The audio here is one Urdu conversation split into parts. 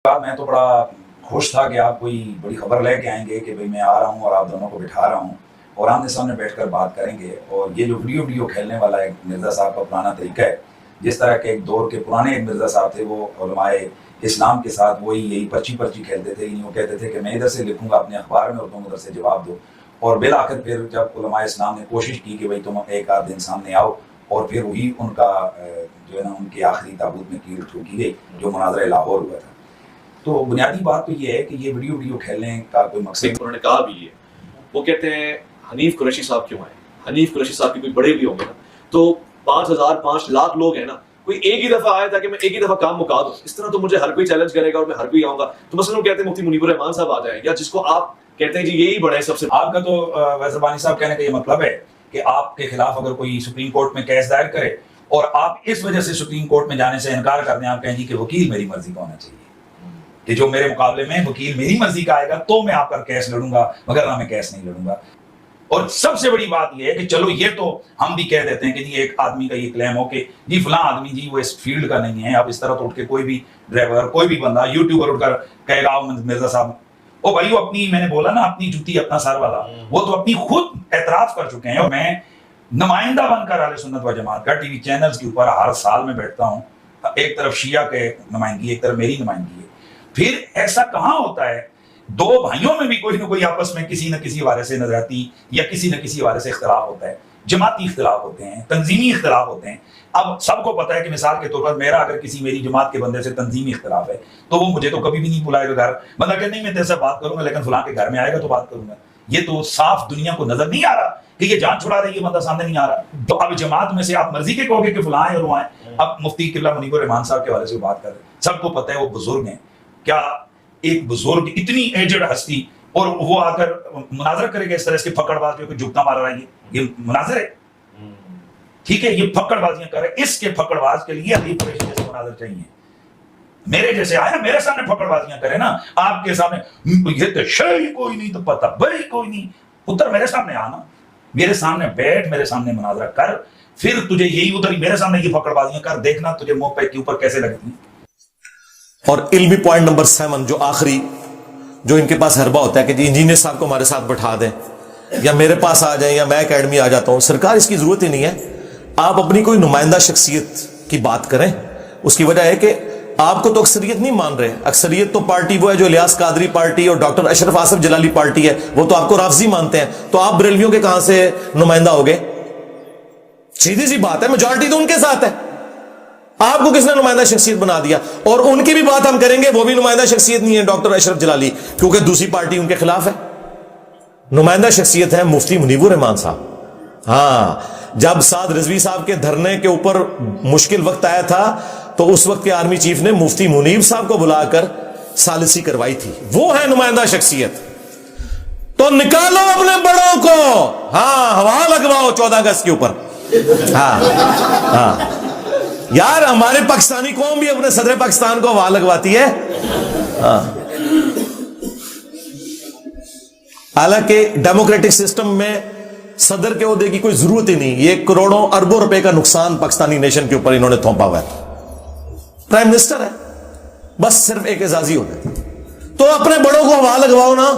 میں تو بڑا خوش تھا کہ آپ کوئی بڑی خبر لے کے آئیں گے کہ بھئی میں آ رہا ہوں اور آپ دونوں کو بٹھا رہا ہوں اور آمنے سامنے بیٹھ کر بات کریں گے. اور یہ جو ویڈیو کھیلنے والا ایک مرزا صاحب کا پرانا طریقہ ہے، جس طرح کے ایک دور کے پرانے ایک مرزا صاحب تھے، وہ علماء اسلام کے ساتھ وہی یہی پرچی کھیلتے تھے. وہ کہتے تھے کہ میں ادھر سے لکھوں گا اپنے اخبار میں اور تم ادھر سے جواب دو. اور بالآخر پھر جب علماء اسلام نے کوشش کی کہ بھئی تم ایک آدھ دن سامنے آؤ، اور پھر وہی ان کا جو ہے نا ان کی آخری تابوت میں کیل ٹھوکی گئی جو مناظرہ لاہور ہوا تھا. تو بنیادی بات تو یہ ہے کہ یہ ویڈیو کھیلنے کا کوئی مقصد انہوں نے کہا بھی ہے. وہ کہتے ہیں حنیف قریشی صاحب کیوں آئے؟ حنیف قریشی صاحب کے کوئی بڑے بھی ہوں گے نا، تو 5,000 5 لاکھ لوگ ہیں نا، کوئی ایک ہی دفعہ آیا تھا کہ میں ایک ہی دفعہ کام مکا دوں. اس طرح تو مجھے ہر کوئی چیلنج کرے گا اور میں ہر کوئی آؤں گا. تو مثلا وہ کہتے ہیں مفتی منیب الرحمان صاحب آ جائیں، یا جس کو آپ کہتے ہیں جی یہی بڑا ہے سب سے. آپ کا تو ویسے بانی صاحب کہنے کا یہ مطلب ہے کہ آپ کے خلاف اگر کوئی سپریم کورٹ میں کیس دائر کرے اور آپ اس وجہ سے سپریم کورٹ میں جانے سے انکار کر دیں، آپ کہیں جی کہ وکیل میری مرضی کا ہونا چاہیے، کہ جو میرے مقابلے میں وکیل میری مرضی کا آئے گا تو میں آپ کا کیس لڑوں گا، مگر نہ میں کیس نہیں لڑوں گا. اور سب سے بڑی بات یہ ہے کہ چلو یہ تو ہم بھی کہہ دیتے ہیں کہ جی ایک آدمی کا یہ کلیم ہو کہ جی فلاں آدمی جی وہ اس فیلڈ کا نہیں ہے. اب اس طرح تو اٹھ کے کوئی بھی ڈرائیور کوئی بھی بندہ یوٹیوبر اٹھ کر کہے گا مرزا صاحب او بھائی وہ اپنی، میں نے بولا نا اپنی جوتی اپنا سر والا، وہ تو اپنی خود اعتراف کر چکے ہیں. اور میں نمائندہ بن کر اہل سنت و جماعت کا ٹی وی چینلز کے اوپر ہر سال میں بیٹھتا ہوں. ایک طرف شیعہ کے نمائندگی، ایک طرف میری نمائندگی ہے. پھر ایسا کہاں ہوتا ہے دو بھائیوں میں بھی کوئی نہ کوئی آپس میں کسی نہ کسی حوالے سے نظریاتی یا کسی نہ کسی حوالے سے اختلاف ہوتا ہے، جماعتی اختلاف ہوتے ہیں، تنظیمی اختلاف ہوتے ہیں. اب سب کو پتا ہے کہ مثال کے طور پر میرا اگر کسی میری جماعت کے بندے سے تنظیمی اختلاف ہے تو وہ مجھے تو کبھی بھی نہیں بلائے گا گھر. بندہ کہ نہیں میں تیرے سے بات کروں گا لیکن فلاں کے گھر میں آئے گا تو بات کروں گا. یہ تو صاف دنیا کو نظر نہیں آ رہا کہ یہ جان چھڑا رہی ہے، بندہ سامنے نہیں آ رہا. تو اب جماعت میں سے آپ مرضی کے کہو گے کہ فلاں ہیں اور وہ ہیں. اب مفتی قبلہ منیب الرحمان صاحب کے حوالے سے بات کر رہے ہیں، سب کو پتہ ہے وہ بزرگ ہیں. کیا ایک بزرگ اتنی ایجڈ ہستی اور وہ آ کر مناظرہ کرے گا اس طرح سے پھکڑ باز جو کہ جھکتا مار رہا ہے؟ یہ مناظر ہے؟ ٹھیک ہے، یہ پھکڑ بازیاں کر رہے. اس کے پھکڑ باز کے لیے حنیف قریشی جیسے مناظر چاہیے. میرے جیسے آئے نا میرے سامنے پھکڑ بازیاں کرے نا، آپ کے سامنے یہ تو شے کوئی نہیں تو پتہ بھائی کوئی نہیں. ادھر میرے سامنے آنا، میرے سامنے بیٹھ، میرے سامنے مناظرہ کر، پھر تجھے یہی ادھر میرے سامنے یہ پھکڑ بازیاں کر، دیکھنا تجھے منہ پہ کے اوپر کیسے لگتی ہیں. اور علمی پوائنٹ نمبر 7 جو آخری جو ان کے پاس حربہ ہوتا ہے کہ جی انجینئر صاحب کو ہمارے ساتھ بٹھا دیں یا میرے پاس آ جائیں یا میں اکیڈمی آ جاتا ہوں. سرکار اس کی ضرورت ہی نہیں ہے. آپ اپنی کوئی نمائندہ شخصیت کی بات کریں. اس کی وجہ ہے کہ آپ کو تو اکثریت نہیں مان رہے. اکثریت تو پارٹی وہ ہے جو الیاس قادری پارٹی اور ڈاکٹر اشرف آصف جلالی پارٹی ہے، وہ تو آپ کو رافضی مانتے ہیں. تو آپ بریلویوں کے کہاں سے نمائندہ ہو گئے؟ سیدھی سی بات ہے، میجورٹی تو ان کے ساتھ ہے. آپ کو کس نے نمائندہ شخصیت بنا دیا؟ اور ان کی بھی بات ہم کریں گے، وہ بھی نمائندہ شخصیت نہیں ہے ڈاکٹر اشرف جلالی، کیونکہ دوسری پارٹی ان کے خلاف ہے. نمائندہ شخصیت ہے مفتی منیب الرحمان صاحب. ہاں، جب سعد رضوی صاحب کے دھرنے کے اوپر مشکل وقت آیا تھا تو اس وقت کے آرمی چیف نے مفتی منیب صاحب کو بلا کر ثالثی کروائی تھی. وہ ہے نمائندہ شخصیت. تو نکالو اپنے بڑوں کو، ہاں ہوا لگواؤ 14 اگست کے اوپر. ہاں یار، ہمارے پاکستانی قوم بھی اپنے صدر پاکستان کو ہوا لگواتی ہے. حالانکہ ڈیموکریٹک سسٹم میں صدر کے عہدے کی کوئی ضرورت ہی نہیں. یہ کروڑوں اربوں روپے کا نقصان پاکستانی نیشن کے اوپر انہوں نے تھوپا ہوا ہے. پرائم منسٹر ہے، بس صرف ایک اعزازی ہوتا ہے. تو اپنے بڑوں کو ہوا لگواؤ نا.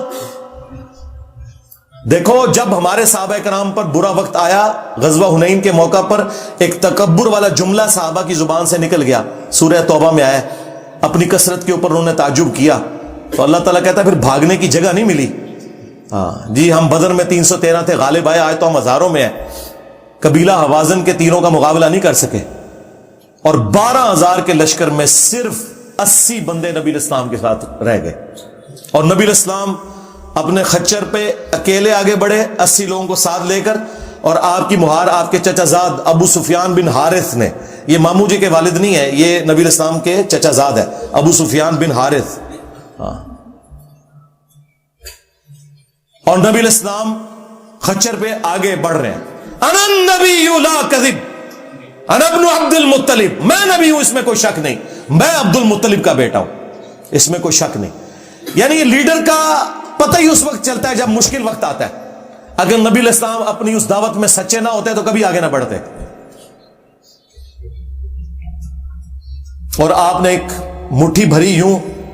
دیکھو، جب ہمارے صحابہ کرام پر برا وقت آیا، غزوہ حنین کے موقع پر ایک تکبر والا جملہ صحابہ کی زبان سے نکل گیا. سورہ توبہ میں آیا، اپنی کثرت کے اوپر انہوں نے تعجب کیا. تو اللہ تعالیٰ کہتا ہے پھر بھاگنے کی جگہ نہیں ملی. جی ہم بدر میں 313 تھے، غالب آئے، آئے تو ہم ہزاروں میں ہیں. قبیلہ حوازن کے تیروں کا مقابلہ نہیں کر سکے، اور 12,000 کے لشکر میں صرف 80 بندے نبی الاسلام کے ساتھ رہ گئے. اور نبی الاسلام اپنے خچر پہ اکیلے آگے بڑھے 80 لوگوں کو ساتھ لے کر. اور آپ کی مہار آپ کے چچا زاد ابو سفیان بن حارث نے، یہ مامو جی کے والد نہیں ہے، یہ نبی الاسلام کے چچا زاد ہے، ابو سفیان بن حارث. اور نبی الاسلام خچر پہ آگے بڑھ رہے ہیں. انا النبی لا کذب، انا ابن عبد المطلب، میں نبی ہوں، اس میں کوئی شک نہیں، میں عبد المطلب کا بیٹا ہوں، اس میں کوئی شک نہیں. یعنی یہ لیڈر کا پتہ ہی اس وقت چلتا ہے جب مشکل وقت آتا ہے. اگر نبی الاسلام اپنی اس دعوت میں سچے نہ ہوتے تو کبھی آگے نہ بڑھتے. اور آپ نے ایک مٹھی بھری یوں